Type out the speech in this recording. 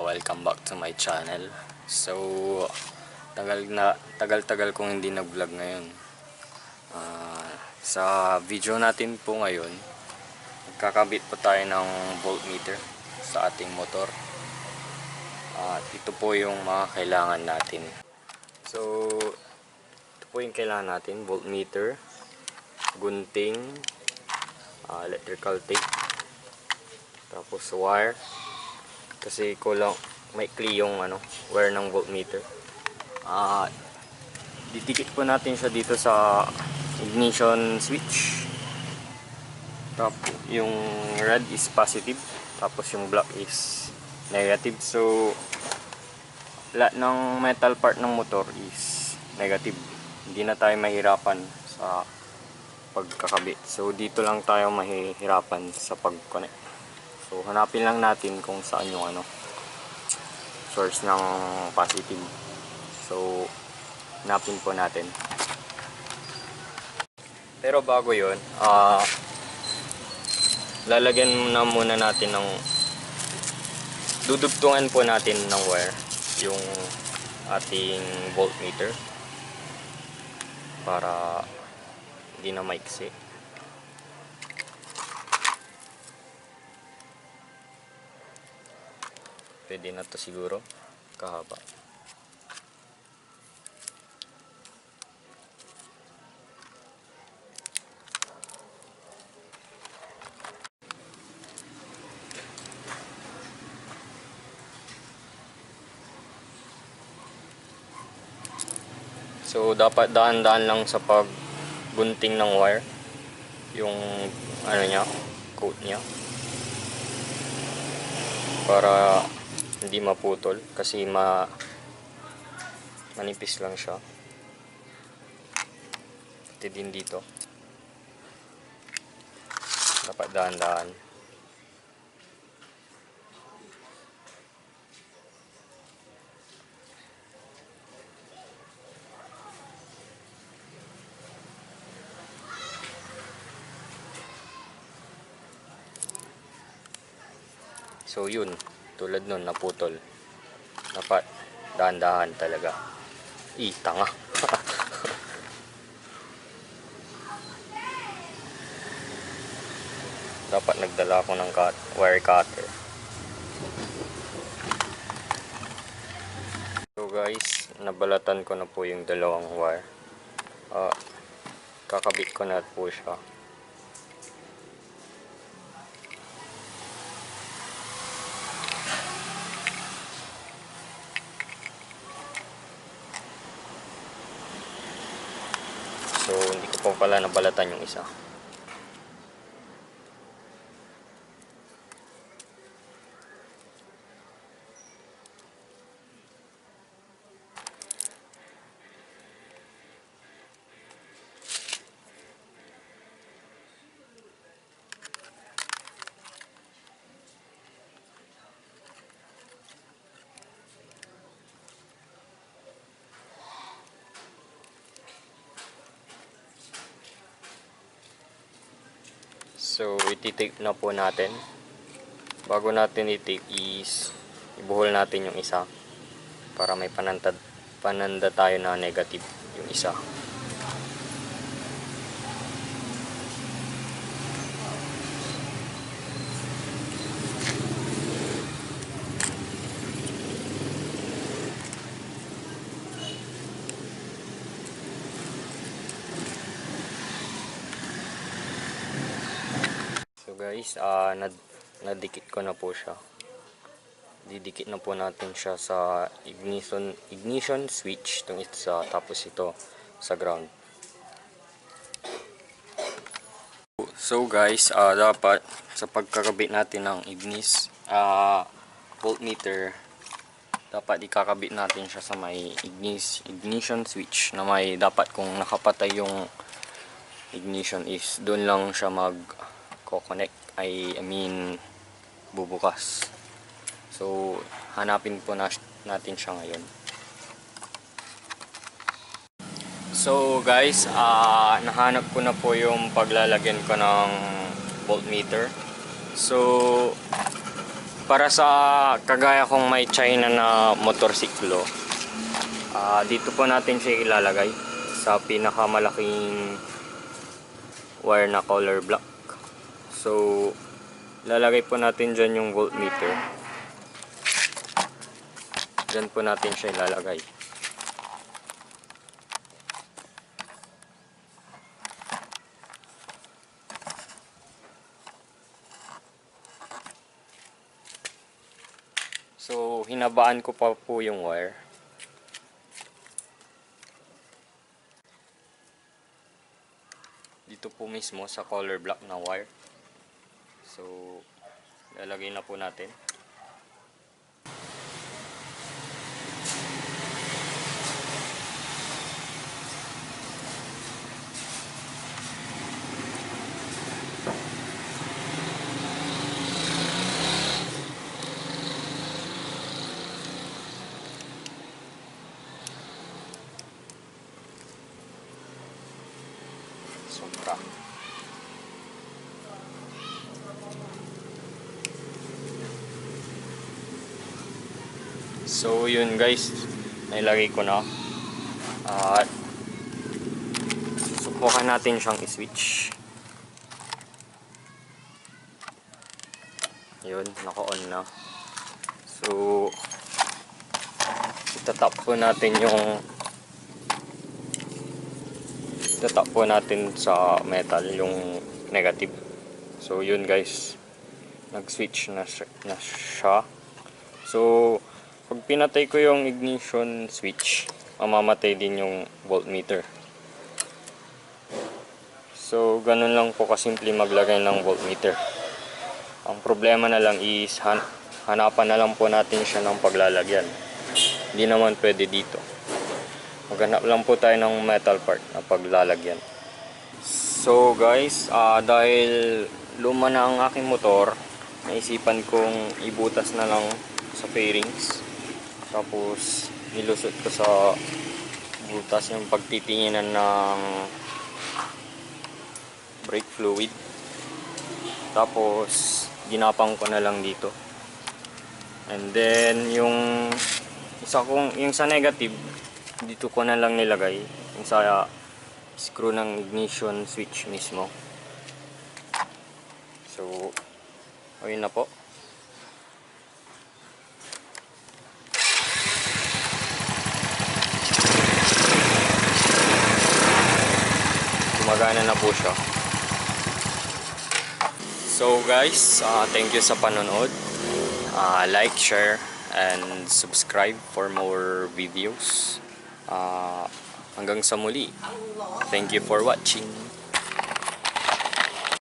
welcome back to my channel. So, tagal kong hindi nag-vlog ngayon. Sa video natin po ngayon, magkakabit po tayo ng voltmeter sa ating motor. At ito po yung mga kailangan natin. So, ito po yung kailangan natin: voltmeter, gunting, electrical tape, tapos wire, kasi kulang, maikli yung wire ng voltmeter. Didikit po natin siya dito sa ignition switch. Tapos yung red is positive, tapos yung black is negative. So lahat ng metal part ng motor is negative. Hindi na tayo mahirapan sa pagkakabit. So dito lang tayo mahihirapan sa pag-connect. So hanapin lang natin kung saan yung source ng positive. So hanapin po natin. Pero bago yun, lalagyan na muna natin ng, dudugtungan po natin ng wire yung ating voltmeter para hindi na maiksi. Pwede na to siguro, kahaba. So dapat daan-daan lang sa paggunting ng wire, yung niya, coat niya, para hindi maputol, kasi manipis lang siya. Pati din dito, dapat daan-daan. So yun, tulad nun, naputol. Dapat dahan-dahan talaga. Tanga. Dapat nagdala ako ng wire cutter. So guys, nabalatan ko na po yung dalawang wire. Kakabit ko na po siya. So hindi ko pa pala nabalatan yung isa. So iti-tape na po natin. Bago natin i-tape is ibuhol natin yung isa para may pananda tayo na negative yung isa. So guys, nadikit ko na po siya. Didikit na po natin siya sa ignition switch, itong isa, tapos ito sa ground. So guys, dapat sa pagkakabit natin ng voltmeter, dapat ikakabit natin siya sa may ignition switch na may, dapat kung nakapatay yung ignition is doon lang siya connect, bubukas. So hanapin po natin siya ngayon. So guys, nahanap ko na po yung paglalagyan ko ng voltmeter. So para sa kagaya kong may China na motorsiklo, dito po natin siya ilalagay sa pinakamalaking wire na color block. So lalagay po natin dyan yung voltmeter. Dyan po natin siya ilalagay. So hinabaan ko pa po yung wire. Dito po mismo sa color block na wire. So lalagay na po natin. Sobra. So yun guys, nailagay ko na. At susubukan natin siyang i-switch. Yun, naka-on na. So itatap po natin sa metal yung negative. So yun guys, nag-switch na siya. So pag pinatay ko yung ignition switch, mamamatay din yung voltmeter. So ganun lang po kasimple maglagay ng voltmeter. Ang problema na lang is hanapan na lang po natin siya ng paglalagyan. Hindi naman pwede dito. Maghanap lang po tayo ng metal part na paglalagyan. So guys, dahil luma na ang aking motor, naisipan kong ibutas na lang sa fairings. Tapos nilusot ko sa butas yung pagtitinginan ng brake fluid. Tapos ginapang ko na lang dito. And then yung sa negative, dito ko na lang nilagay yung sa screw ng ignition switch mismo. So ayun na po. Gumagana na po siya. So guys, thank you sa panonood. Like, share, and subscribe for more videos. Hanggang sa muli. Thank you for watching.